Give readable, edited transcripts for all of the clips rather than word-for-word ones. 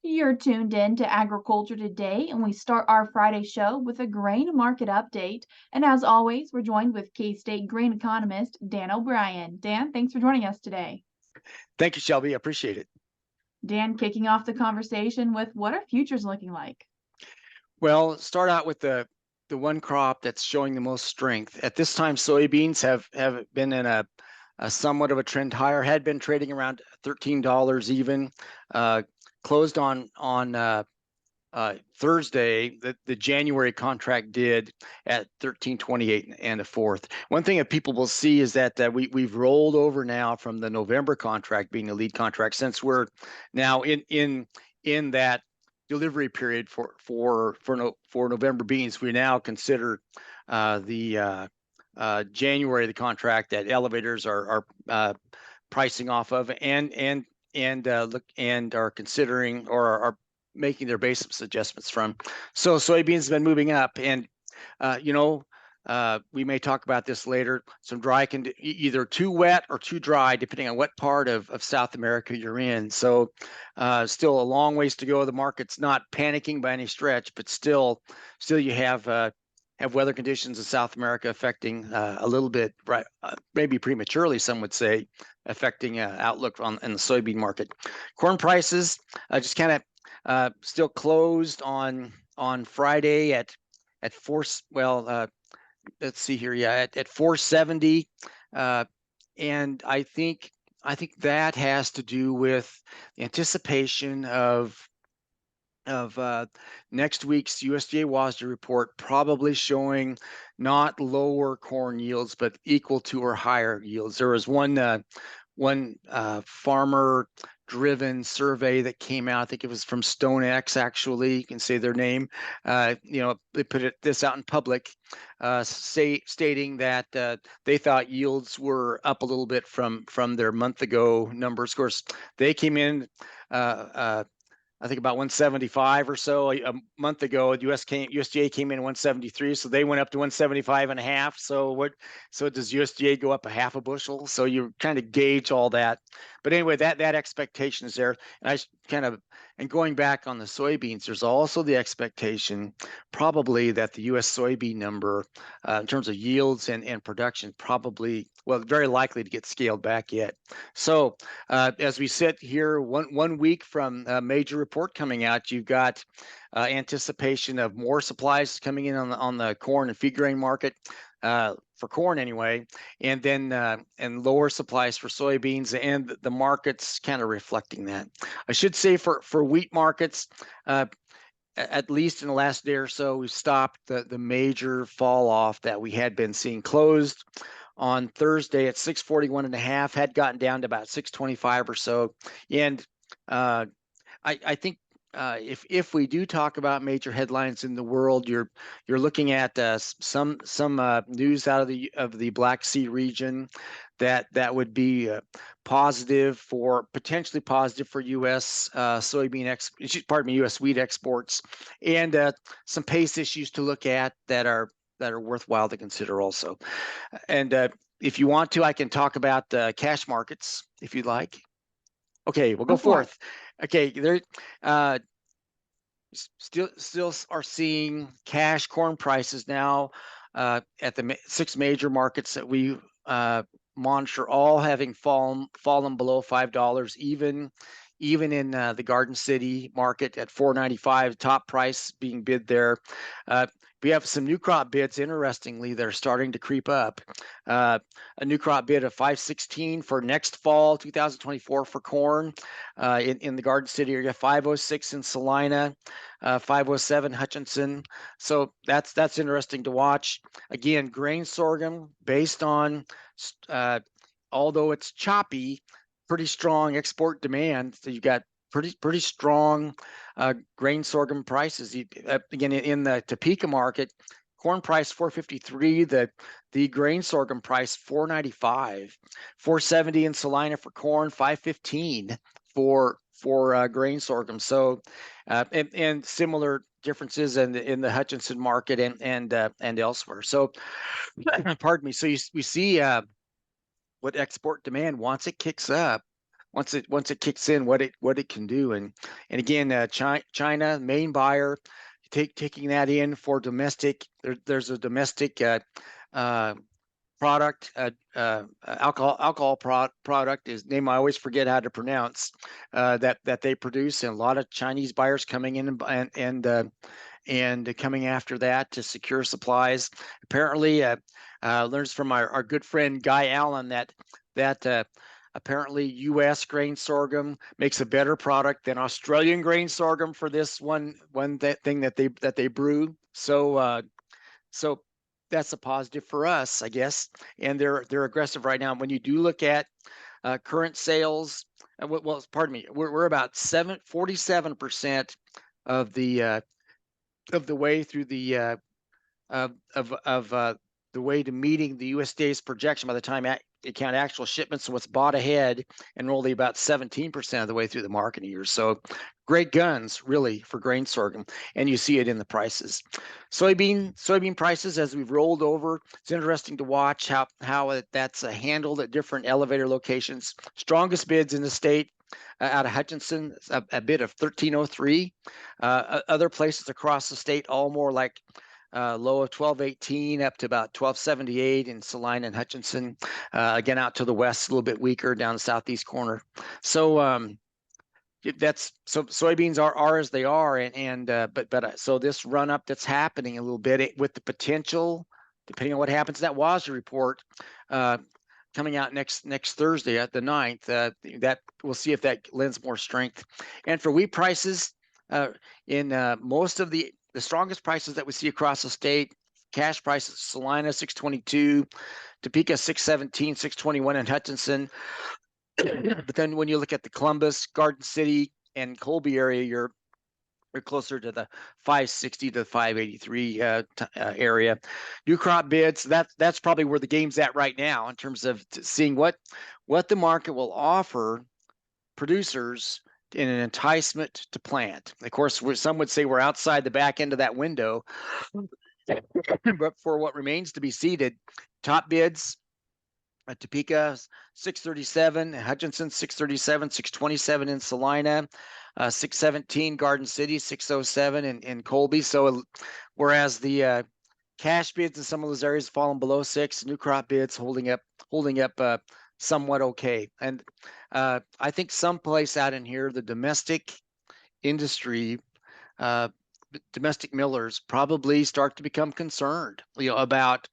You're tuned in to Agriculture Today, and we start our Friday show with a grain market update. And as always, we're joined with K-State grain economist Dan O'Brien. Dan, thanks for joining us today. Thank you, Shelby. I appreciate it. Dan, kicking off the conversation with what are futures looking like? Well, start out with the one crop that's showing the most strength. At this time, soybeans have been in a somewhat of a trend higher, had been trading around $13 even. Closed on Thursday. The January contract did at 13.28 and a fourth. One thing that people will see is that we've rolled over now from the November contract being the lead contract, since we're now in that delivery period for November beans. We now consider the January the contract that elevators are pricing off of, and are considering or are making their basis adjustments from. So soybeans have been moving up, and we may talk about this later. Some dry either too wet or too dry, depending on what part of South America you're in. So still a long ways to go. The market's not panicking by any stretch, but still you have weather conditions in South America affecting a little bit, right? Maybe prematurely, some would say, affecting outlook in the soybean market. Corn prices just kind of still closed on Friday at four. Well, let's see here. Yeah, at 470, and I think that has to do with anticipation of next week's USDA WASDE report, probably showing not lower corn yields, but equal to or higher yields. There was one farmer driven survey that came out. I think it was from StoneX, actually. You can say their name. They put this out in public, stating that they thought yields were up a little bit from their month ago numbers. Of course, they came in I think about 175 or so a month ago. USDA came in 173, so they went up to 175 and a half. So does USDA go up a half a bushel? So you kind of gauge all that. But anyway, that expectation is there. And going back on the soybeans, there's also the expectation probably that the U.S. soybean number, in terms of yields and production, probably, well, very likely to get scaled back yet. So as we sit here, one week from a major report coming out, you've got anticipation of more supplies coming in on the corn and feed grain market. For corn anyway, and then and lower supplies for soybeans, and the markets kind of reflecting that. I should say for wheat markets, at least in the last day or so, we've stopped the major fall off that we had been seeing. Closed on Thursday at 641 and a half, had gotten down to about 625 or so, and I think if we do talk about major headlines in the world, you're looking at some news out of the Black Sea region that would be potentially positive for U.S. U.S. wheat exports, and some pace issues to look at that are worthwhile to consider also. And if you want to, I can talk about cash markets if you'd like. Okay, we'll go forth. Okay, there still are seeing cash corn prices now at the 6 major markets that we monitor, all having fallen below $5, even in the Garden City market at $4.95, top price being bid there. We have some new crop bids, interestingly, that are starting to creep up. A new crop bid of $5.16 for next fall, 2024 for corn in the Garden City area, $5.06 in Salina, $5.07 Hutchinson. So that's interesting to watch. Again, grain sorghum based on, although it's choppy, pretty strong export demand. So you've got pretty strong grain sorghum prices. Again, in the Topeka market, corn price $4.53, the grain sorghum price $4.95, $4.70 in Salina for corn, $5.15 for grain sorghum. So and similar differences in the Hutchinson market and elsewhere. So pardon me. So we see what export demand, once it kicks up, once it kicks in, what it can do. And again, China, main buyer, taking that in for domestic. There's a domestic uh, product, alcohol product is name I always forget how to pronounce, that they produce, and a lot of Chinese buyers coming in and coming after that to secure supplies. Apparently, learns from our good friend Guy Allen that apparently U.S. grain sorghum makes a better product than Australian grain sorghum for this one thing that they brew. So that's a positive for us, I guess. And they're aggressive right now. When you do look at current sales, well, pardon me, we're about 47% of the way through the of the way to meeting the USDA's projection by the time you count actual shipments and what's bought ahead, and only about 17% of the way through the marketing year. So great guns, really, for grain sorghum, and you see it in the prices. Soybean prices, as we've rolled over, it's interesting to watch how that's handled at different elevator locations. Strongest bids in the state out of Hutchinson, a bid of 1303. Other places across the state, all more like low of 1218 up to about 1278 in Salina and Hutchinson. Again, out to the west, a little bit weaker down the southeast corner. So that's so soybeans are as they are, but so this run up that's happening a little bit with the potential, depending on what happens to that WASDE report coming out next Thursday at the 9th, that we'll see if that lends more strength. And for wheat prices, in most of the strongest prices that we see across the state, cash prices: Salina 622, Topeka 617, 621 in Hutchinson. But then when you look at the Columbus, Garden City, and Colby area, you're closer to the 560 to 583 area. New crop bids, that's probably where the game's at right now in terms of seeing what the market will offer producers in an enticement to plant. Of course, some would say we're outside the back end of that window, but for what remains to be seeded, top bids: Topeka 637, Hutchinson 637, 627 in Salina, 617 Garden City, 607 in Colby. So whereas the cash bids in some of those areas fallen below 6, new crop bids holding up somewhat okay. And I think someplace out in here, the domestic industry, domestic millers probably start to become concerned, about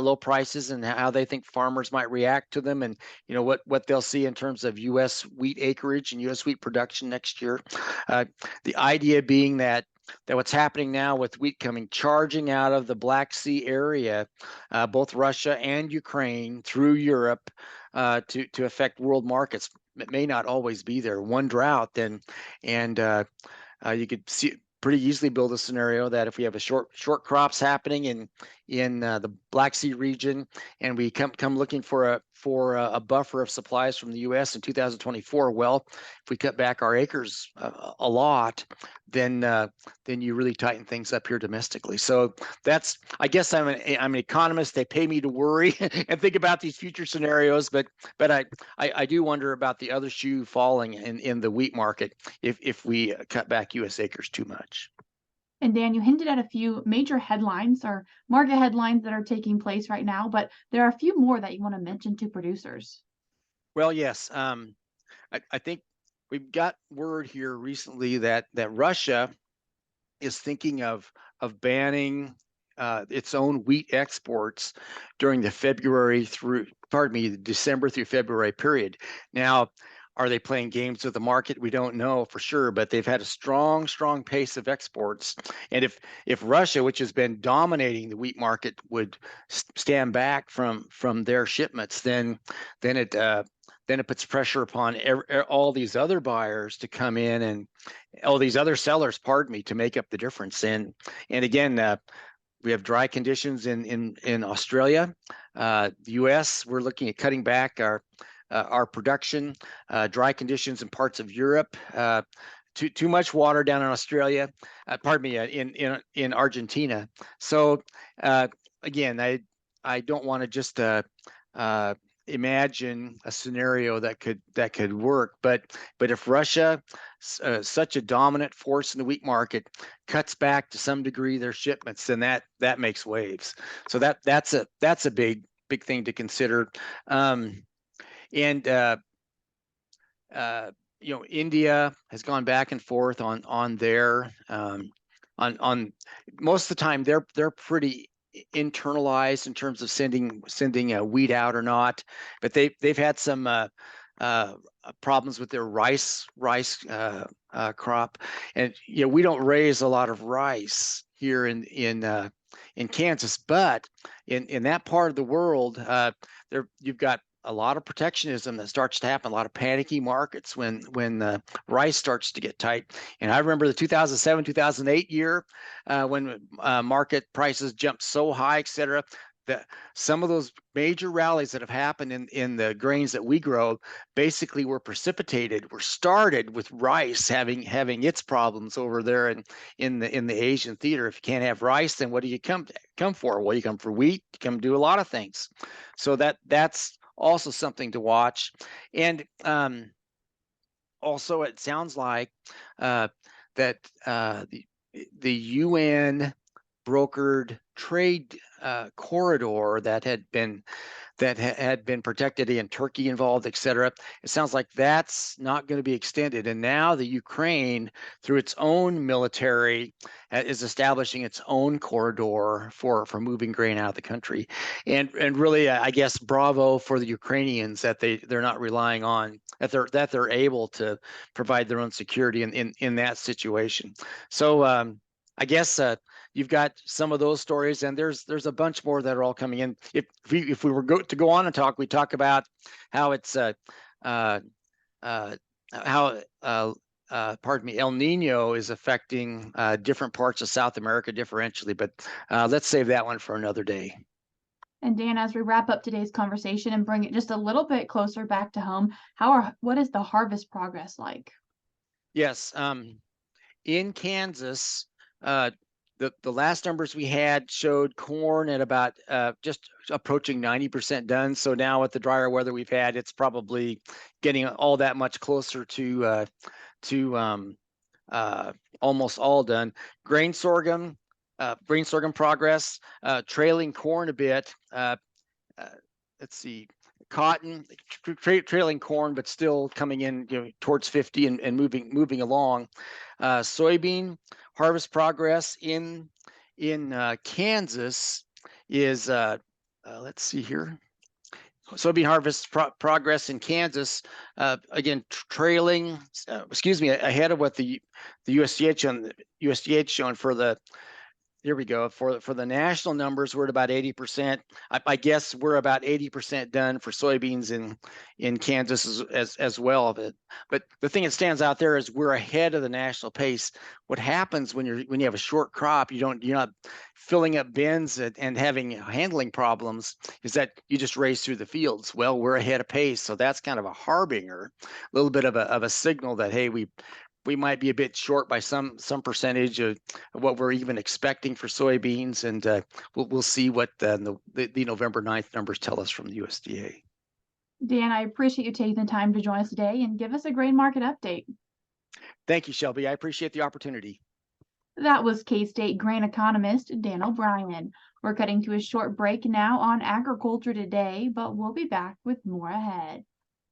low prices and how they think farmers might react to them, and what they'll see in terms of U.S. wheat acreage and U.S. wheat production next year. The idea being that what's happening now with wheat coming charging out of the Black Sea area, both Russia and Ukraine through Europe, to affect world markets, it may not always be there. One drought, and you could see pretty easily build a scenario that if we have a short crops happening in the Black Sea region, and we come looking for a buffer of supplies from the U.S. in 2024, well, if we cut back our acres a lot, then you really tighten things up here domestically. So that's, I guess, I'm an economist. They pay me to worry and think about these future scenarios, but I do wonder about the other shoe falling in the wheat market if we cut back U.S. acres too much. And Dan, you hinted at a few major headlines or market headlines that are taking place right now, but there are a few more that you want to mention to producers. Well, yes. I think we've got word here recently that Russia is thinking of banning its own wheat exports during the December through February period. Now, are they playing games with the market? We don't know for sure, but they've had a strong pace of exports. And if Russia, which has been dominating the wheat market, would stand back from their shipments, then it puts pressure upon all these other buyers to come in, and all these other sellers, pardon me, to make up the difference. And again, we have dry conditions in Australia. The U.S., we're looking at cutting back our production. Dry conditions in parts of Europe. Too much water down in Australia. Pardon me, in Argentina. So again, I don't want to just imagine a scenario that could work. But if Russia, such a dominant force in the wheat market, cuts back to some degree their shipments, then that makes waves. So that's a big thing to consider. And India has gone back and forth on their on most of the time they're pretty internalized in terms of sending wheat out or not, but they've had some problems with their rice crop, and we don't raise a lot of rice here in Kansas, but in that part of the world, there you've got a lot of protectionism that starts to happen, a lot of panicky markets when rice starts to get tight. And I remember the 2007, 2008 year when market prices jumped so high, et cetera, that some of those major rallies that have happened in the grains that we grow basically were started with rice having its problems over there in the Asian theater. If you can't have rice, then what do you come for? Well, you come for wheat, you come do a lot of things. So that's also something to watch. And also, it sounds like that the UN brokered trade corridor that had been protected in Turkey involved, et cetera. It sounds like that's not going to be extended. And now the Ukraine, through its own military, is establishing its own corridor for moving grain out of the country. And really, I guess, bravo for the Ukrainians that they're not relying on, that they're able to provide their own security in that situation. So I guess you've got some of those stories, and there's a bunch more that are all coming in. If we were to go on and talk, we talk about how it's pardon me, El Nino is affecting different parts of South America differentially, but let's save that one for another day. And Dan, as we wrap up today's conversation and bring it just a little bit closer back to home, what is the harvest progress like? Yes, in Kansas, the last numbers we had showed corn at about just approaching 90% done. So now with the drier weather we've had, it's probably getting all that much closer to almost all done. Grain sorghum progress, trailing corn a bit. Let's see, cotton trailing corn, but still coming in towards 50 and moving along. Soybean harvest progress in Kansas is let's see here. Soybean harvest progress in Kansas, again trailing, ahead of what the USDA shown for the. Here we go. For the national numbers, we're at about 80%. I guess we're about 80% done for soybeans in Kansas as well of it. But the thing that stands out there is we're ahead of the national pace. What happens when you have a short crop, you're not filling up bins and having handling problems, is that you just race through the fields. Well, we're ahead of pace, so that's kind of a harbinger, a little bit of a signal that, hey, we might be a bit short by some percentage of what we're even expecting for soybeans, and we'll see what the November 9th numbers tell us from the USDA. Dan, I appreciate you taking the time to join us today and give us a grain market update. Thank you, Shelby. I appreciate the opportunity. That was K-State grain economist Dan O'Brien. We're cutting to a short break now on Agriculture Today, but we'll be back with more ahead.